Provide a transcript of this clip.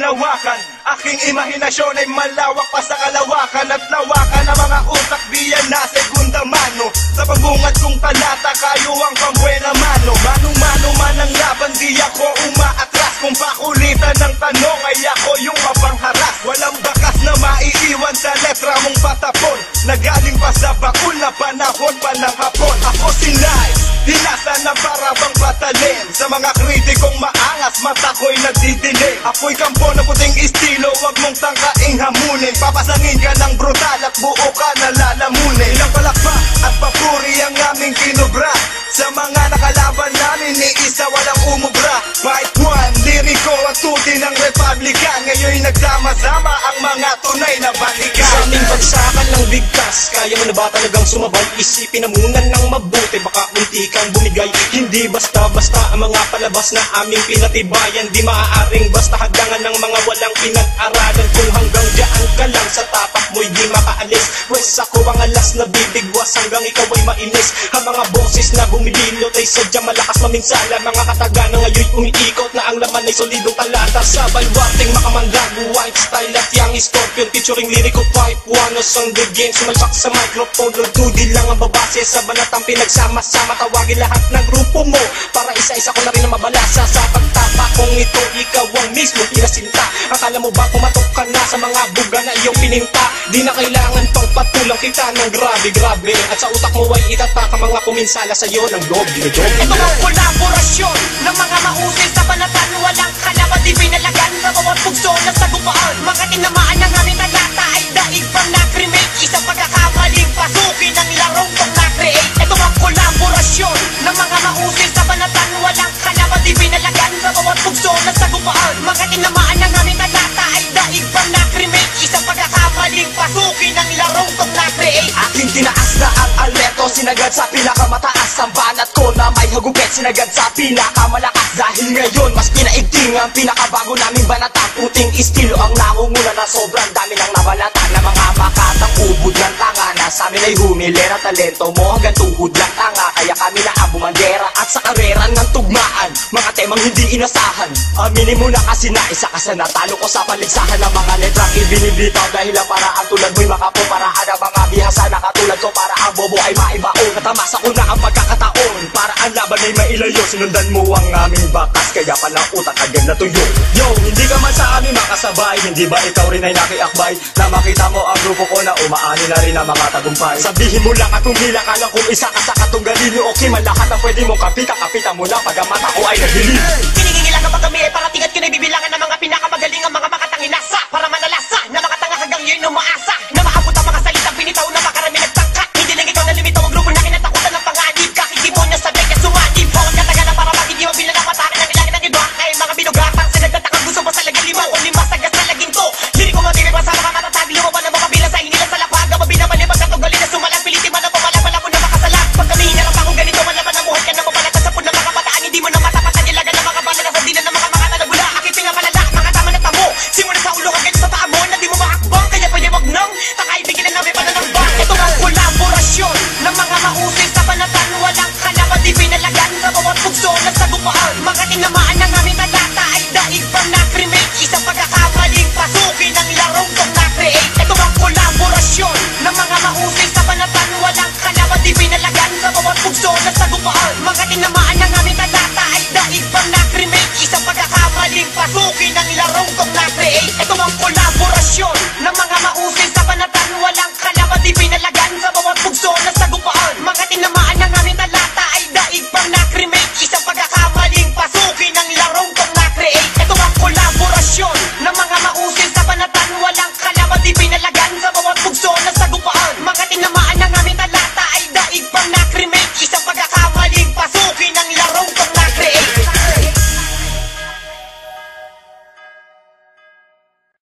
hinawakan. Aking imahinasyon ay malawak pa sa kalawakan at lawakan ng mga utak diyan na segunda mano. Sa pagbungad kong talata kayo ang pambuena mano. Manong-mano man ang laban, di ako umaatras. Kung pakulitan ng tanong ay ako yung mapangharas. Walang bakas na maiiwan sa letra mong patapon, nagaling pa sa bakul na panahon pa ng hapon. Ako si Nice, hinasa na parabang batalin. Sa mga kritikong maangas, mata ko'y nagdidilim. Ako'y kampo na puting estilo, wag mong tangkaing hamunin. Papasangin ka ng brutal at buo ka na lalamunin. Ilang palakpak at papuri ang aming kinubra. Sa mga nakalaban namin, ni isa walang umubra. Fight one, liriko at tuti ng Republika. Ngayon'y nagsama-sama ang mga tunay na balikan. Sa aming bagsakan ng bigkas, kaya mo na ba talagang sumabay? Isipin na muna ng mabuti, baka unti kang bumigay. Hindi basta-basta ang mga palabas na aming pinatibayan. Di maaaring basta hagangan ng mga walang pinag-aralan. Kung hanggang dyan ka lang sa tapak mo'y di makaalis. Pwes ako ang alas na bibigwas hanggang ikaw ay mainis. Ang mga boses na bumidilot ay sadyang malakas maminsala. Mga kataga na ngayon umiikot na ang laman ay solidong talata. Sa balwating makamandag, white style at young scorpion featuring lyrical pipe one on the game. Sumalpak sa microphone, Lord 2D lang ang babase. Sa banatang pinagsama-sama, tawagin lahat ng grupo mo para isa-isa ko na rin ang mabalasa. Sa pagtapa kung ito ikaw ang mismo pinasinta. Akala mo ba pumatok ka na sa mga buga na iyong pininta? Di na kailangan pang patulang kita ng grabe-grabe. At sa utak mo ay itatak ang mga kuminsala sa'yo ng loob-loob. Ito ang kolaborasyon ng mga mahusay sa banatan. Walang kalaban, di pinalagan sa bawat bugso na sagupaan. Mga tinamaan ng aming talata ay daig pang na-cremate. Isang pagkakamaling pasukin ang larong pang na-create. Ito ang kolaborasyon ng mga mahusay sa banatan. Walang kalaban, di pinalagan sa bawat bugso na sagupaan. Mga tinamaan ng aming talata ay daig pang na-cremate. Isang pagkakamaling pasukin ang larong pang na-create. Aking tinaas na ang aleto, sinagad sa pinakamataas. Ang banat ko na may hagupit, sinagad sa pinakamalakas. Dahil ngayon mas pinaigting ang pinakabago naming banata. Puting estilo ang nangunguna na sobrang dami ng nabalata. Na mga makatang ubod ng tanga na sa amin ay humilera. Talento mo hanggang tuhod lang tanga, kaya kami na ang bumandera. At sa karera ng tugmaan, mga temang hindi inasahan. Aminin mo na kasi na isa ka sa natalo ko sa paligsahan ng mga letrang ibinibitaw. Dahil ang paraan tulad mo'y makapuparaan ang mga bihasa na katulad ko. Para ang bobo ay maibaon, natamasa ko na ang pagkakataon. Para ang laban ay mailayo, sinundan mo ang aming bakas. Kaya pala utak agad na tuyo. Yo, hindi ka man sa amin makasabay. Hindi ba ikaw rin ay nakiakbay? Na makita mo ang grupo ko na umaani na rin ang mga tagumpay. Sabihin mo lang at humila ka lang kung isa ka sa katunggalin. Okay man lahat ang pwede mong kapita mo lang pag ang mata ko ay nagdilim. Kinigingilan kapag kami ay parating at kinibibilangan ng mga pinakamagaling ang mga makatanginasa. Para manalasa na mga tanga hanggang yun umaasa. Na maabot ang mga salitang binitaw na makarami nagtangka. Hindi lang ikaw na limitaw ang grupo na kinatakutan ng panganib. Kakikimo niya sa beka sumanib. Huwag katagalan para pag hindi mabilang ang matakan ng ilangin ng iba. Ay mga binugatang sinagdatakang gusto pa sa laging lima. O lima sagas na laging ko. Liri ko mabibig pa sa mga matatag. Lumaban na mapabilang sa inilang sa lapag. Ang mabinabalib ang katugali na sumalang. Pilitin man ang pamala mo na makasalag. Pag kami hinarap akong ganito, malaman na muhay ka na mabalatan sa punang mga kabataan. Hindi mo na matapatan ilagan ng mga bala na sa dinan ng mga nagula. Aking pinapalala, mga tama na tamo. Simula sa ulo hanggang sa paa mo na di mo makakbang. Kaya pwede wag nang takaibigan na namin pananambang. Ito ang kolaborasyon ng mga mahusay sa banatan. Walang kalaban, di pinalagan sa bawat bugso na sagupaan. Mga tinamaan ng aming talata ay daig pang na-cremate. Isang pagkakamaling pasukin ang larong pang na-create. Ito ang kolaborasyon ng mga mahusay sa banatan. Walang kalaban, di pinalagan sa bawat bugso na sagupaan. Mga tinamaan ng aming talata ay daig pang na-cremate. Isang pagkakamaling pasukin ang larong pang na-create. Ito ang kolaborasyon ng mga mahusay sa banatan. Walang kalaban, di pinalagan sa bawat bugso na